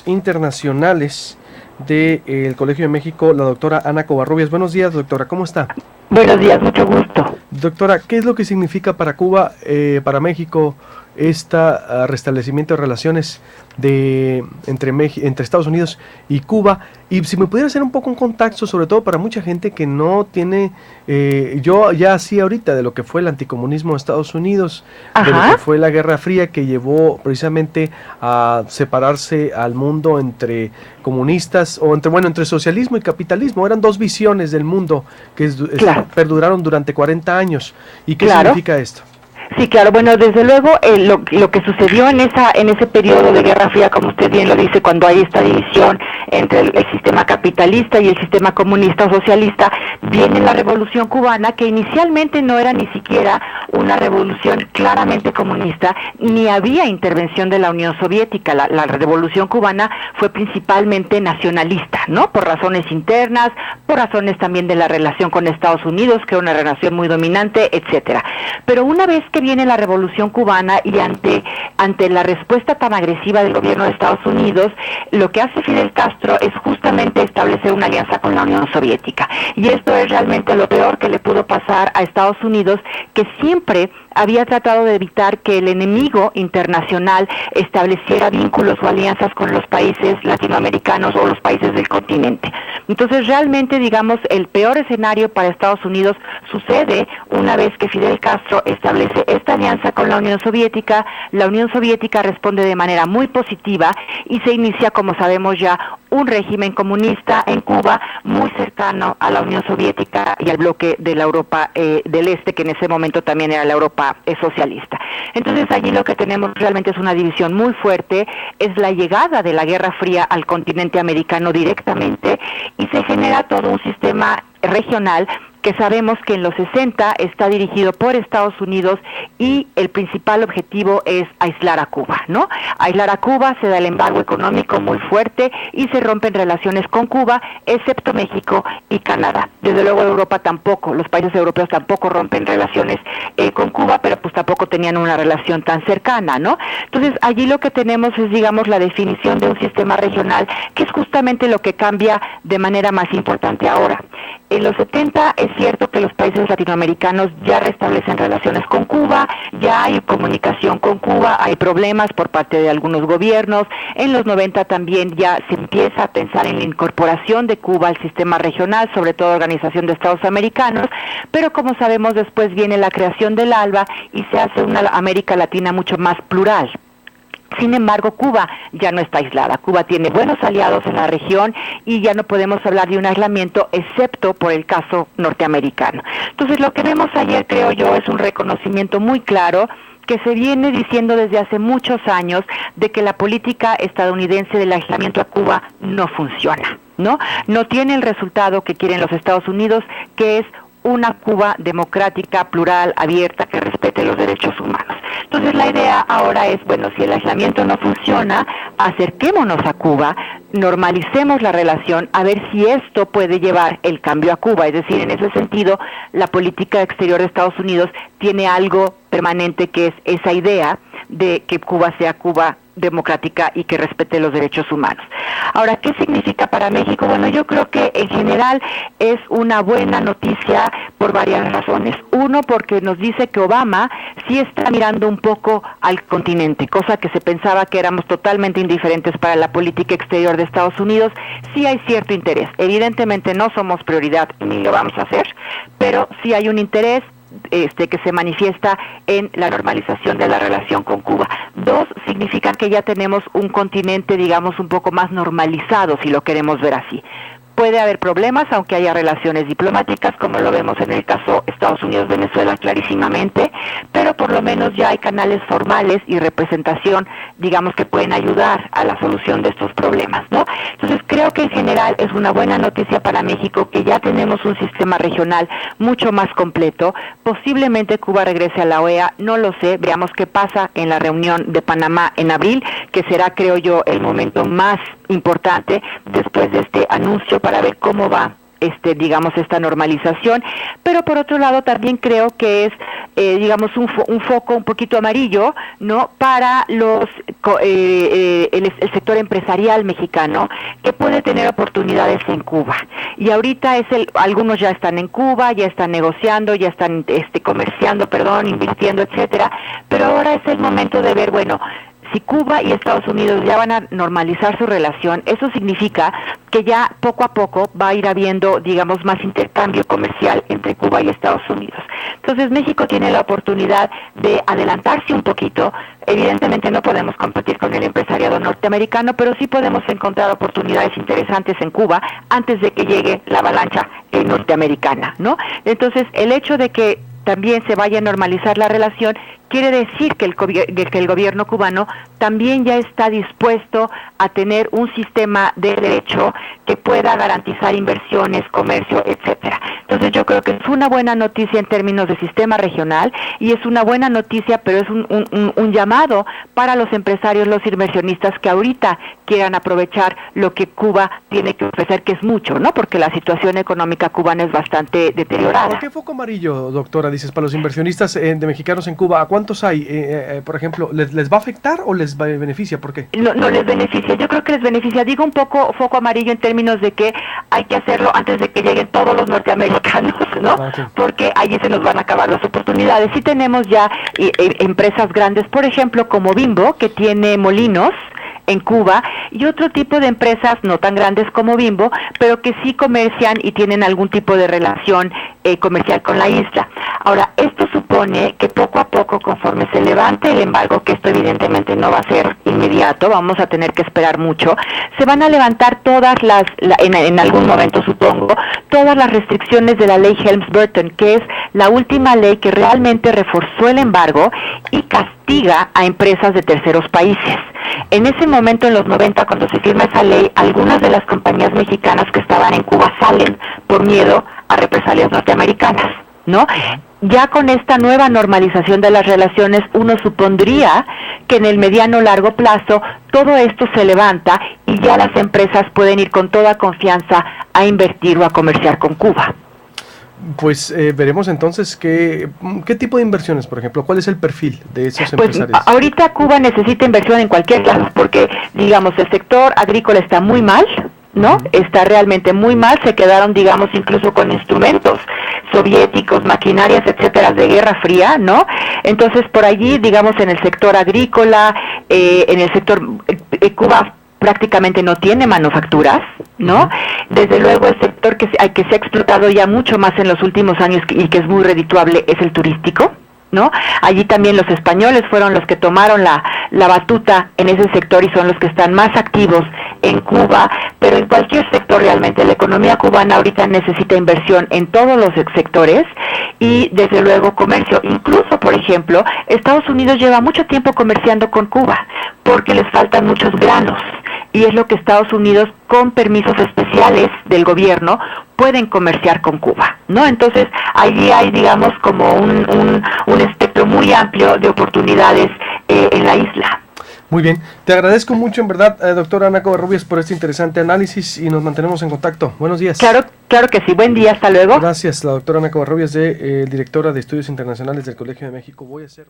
Internacionales del Colegio de México, la doctora Ana Covarrubias. Buenos días, doctora, ¿cómo está? Buenos días, mucho gusto. Doctora, ¿qué es lo que significa para Cuba, para México, restablecimiento de relaciones entre Estados Unidos y Cuba? Y si me pudiera hacer un poco un contexto, sobre todo para mucha gente que no tiene, yo ya hacía ahorita de lo que fue el anticomunismo de Estados Unidos, de lo que fue la Guerra Fría, que llevó precisamente a separarse al mundo entre comunistas, o entre socialismo y capitalismo. Eran dos visiones del mundo que perduraron durante 40 años. ¿Y qué significa esto? Sí, claro, bueno, desde luego lo que sucedió en ese periodo de Guerra Fría, como usted bien lo dice, cuando hay esta división entre el sistema capitalista y el sistema comunista o socialista, viene la Revolución Cubana, que inicialmente no era ni siquiera una revolución claramente comunista, ni había intervención de la Unión Soviética. La Revolución Cubana fue principalmente nacionalista, ¿no? Por razones internas, por razones también de la relación con Estados Unidos, que era una relación muy dominante, etcétera. Pero una vez que viene la Revolución Cubana y ante la respuesta tan agresiva del gobierno de Estados Unidos, lo que hace Fidel Castro es justamente establecer una alianza con la Unión Soviética. Y esto es realmente lo peor que le pudo pasar a Estados Unidos, que siempre había tratado de evitar que el enemigo internacional estableciera vínculos o alianzas con los países latinoamericanos o los países del continente. Entonces, realmente, digamos, el peor escenario para Estados Unidos sucede una vez que Fidel Castro establece esta alianza con la Unión Soviética. La Unión Soviética responde de manera muy positiva y se inicia, como sabemos ya, un régimen comunista en Cuba muy cercano a la Unión Soviética y al bloque de la Europa del Este, que en ese momento también era la Europa socialista. Entonces allí lo que tenemos realmente es una división muy fuerte, es la llegada de la Guerra Fría al continente americano directamente y se genera todo un sistema regional que sabemos que en los 60 está dirigido por Estados Unidos y el principal objetivo es aislar a Cuba, ¿no? Aislar a Cuba, se da el embargo económico muy fuerte y se rompen relaciones con Cuba, excepto México y Canadá. Desde luego Europa tampoco, los países europeos tampoco rompen relaciones con Cuba, pero pues tampoco tenían una relación tan cercana, ¿no? Entonces allí lo que tenemos es, digamos, la definición de un sistema regional, que es justamente lo que cambia de manera más importante ahora. En los 70 es cierto que los países latinoamericanos ya restablecen relaciones con Cuba, ya hay comunicación con Cuba, hay problemas por parte de algunos gobiernos. En los 90 también ya se empieza a pensar en la incorporación de Cuba al sistema regional, sobre todo Organización de Estados Americanos, pero como sabemos después viene la creación del ALBA y se hace una América Latina mucho más plural. Sin embargo, Cuba ya no está aislada. Cuba tiene buenos aliados en la región y ya no podemos hablar de un aislamiento excepto por el caso norteamericano. Entonces, lo que vemos ayer, creo yo, es un reconocimiento muy claro que se viene diciendo desde hace muchos años de que la política estadounidense del aislamiento a Cuba no funciona, ¿no? No tiene el resultado que quieren los Estados Unidos, que es una Cuba democrática, plural, abierta, que respete los derechos humanos. Entonces la idea ahora es, bueno, si el aislamiento no funciona, acerquémonos a Cuba, normalicemos la relación, a ver si esto puede llevar el cambio a Cuba. Es decir, en ese sentido, la política exterior de Estados Unidos tiene algo permanente, que es esa idea de que Cuba sea Cuba democrática y que respete los derechos humanos. Ahora, ¿qué significa para México? Bueno, yo creo que en general es una buena noticia por varias razones. Uno, porque nos dice que Obama sí está mirando un poco al continente, cosa que se pensaba que éramos totalmente indiferentes para la política exterior de Estados Unidos. Sí hay cierto interés. Evidentemente no somos prioridad ni lo vamos a hacer, pero sí hay un interés que se manifiesta en la normalización de la relación con Cuba. Dos, significa que ya tenemos un continente, digamos, un poco más normalizado, si lo queremos ver así. Puede haber problemas, aunque haya relaciones diplomáticas, como lo vemos en el caso Estados Unidos-Venezuela clarísimamente, pero por lo menos ya hay canales formales y representación, digamos, que pueden ayudar a la solución de estos problemas, ¿no? Entonces creo que en general es una buena noticia para México que ya tenemos un sistema regional mucho más completo. Posiblemente Cuba regrese a la OEA, no lo sé, veamos qué pasa en la reunión de Panamá en abril, que será, creo yo, el momento más importante después de este anuncio para ver cómo va digamos, esta normalización, pero por otro lado también creo que es digamos, un foco un poquito amarillo, ¿no? Para el sector empresarial mexicano, que puede tener oportunidades en Cuba. Y ahorita algunos ya están en Cuba, ya están negociando, ya están comerciando, invirtiendo, etcétera, pero ahora es el momento de ver, bueno, si Cuba y Estados Unidos ya van a normalizar su relación, eso significa que ya poco a poco va a ir habiendo, digamos, más intercambio comercial entre Cuba y Estados Unidos. Entonces México tiene la oportunidad de adelantarse un poquito. Evidentemente no podemos competir con el empresariado norteamericano, pero sí podemos encontrar oportunidades interesantes en Cuba antes de que llegue la avalancha norteamericana, ¿no? Entonces el hecho de que también se vaya a normalizar la relación quiere decir que el gobierno cubano también ya está dispuesto a tener un sistema de derecho que pueda garantizar inversiones, comercio, etcétera. Entonces yo creo que es una buena noticia en términos de sistema regional y es una buena noticia, pero es un llamado para los empresarios, los inversionistas que ahorita quieran aprovechar lo que Cuba tiene que ofrecer, que es mucho, ¿no? Porque la situación económica cubana es bastante deteriorada. ¿Por qué foco amarillo, doctora, dices, para los inversionistas de mexicanos en Cuba? ¿A cuántos hay? Por ejemplo, ¿les va a afectar o les beneficia? ¿Por qué? No les beneficia. Yo creo que les beneficia. Digo un poco foco amarillo en términos de que hay que hacerlo antes de que lleguen todos los norteamericanos, ¿no? Sí. Porque allí se nos van a acabar las oportunidades. Sí tenemos ya empresas grandes, por ejemplo, como Bimbo, que tiene molinos en Cuba, y otro tipo de empresas no tan grandes como Bimbo, pero que sí comercian y tienen algún tipo de relación comercial con la isla. Ahora, esto supone que poco a poco, conforme se levante el embargo, que esto evidentemente no va a ser inmediato, vamos a tener que esperar mucho, se van a levantar en algún momento supongo, todas las restricciones de la ley Helms-Burton, que es la última ley que realmente reforzó el embargo y castiga a empresas de terceros países. En ese momento, en los 90, cuando se firma esa ley, algunas de las compañías mexicanas que estaban en Cuba salen por miedo a represalias norteamericanas, ¿no? Ya con esta nueva normalización de las relaciones, uno supondría que en el mediano o largo plazo todo esto se levanta y ya las empresas pueden ir con toda confianza a invertir o a comerciar con Cuba. Pues veremos entonces qué tipo de inversiones, por ejemplo, cuál es el perfil de esos empresarios. Pues ahorita Cuba necesita inversión en cualquier lado, porque digamos el sector agrícola está muy mal, ¿no? Está realmente muy mal, se quedaron, digamos, incluso con instrumentos soviéticos, maquinarias, etcétera, de Guerra Fría, ¿no? Entonces por allí, digamos, en el sector agrícola, en el sector Cuba prácticamente no tiene manufacturas, ¿no? Desde luego el sector que se ha explotado ya mucho más en los últimos años y que es muy redituable es el turístico, ¿no? Allí también los españoles fueron los que tomaron la batuta en ese sector y son los que están más activos en Cuba, pero en cualquier sector realmente. La economía cubana ahorita necesita inversión en todos los sectores y desde luego comercio. Incluso, por ejemplo, Estados Unidos lleva mucho tiempo comerciando con Cuba porque les faltan muchos granos y es lo que Estados Unidos, con permisos especiales del gobierno, pueden comerciar con Cuba, ¿no? Entonces, allí hay, digamos, como un espectro muy amplio de oportunidades en la isla. Muy bien, te agradezco mucho, en verdad, doctora Ana Covarrubias, por este interesante análisis y nos mantenemos en contacto. Buenos días. Claro que sí, buen día, hasta luego. Gracias, la doctora Ana Covarrubias, directora de Estudios Internacionales del Colegio de México. Voy a hacer...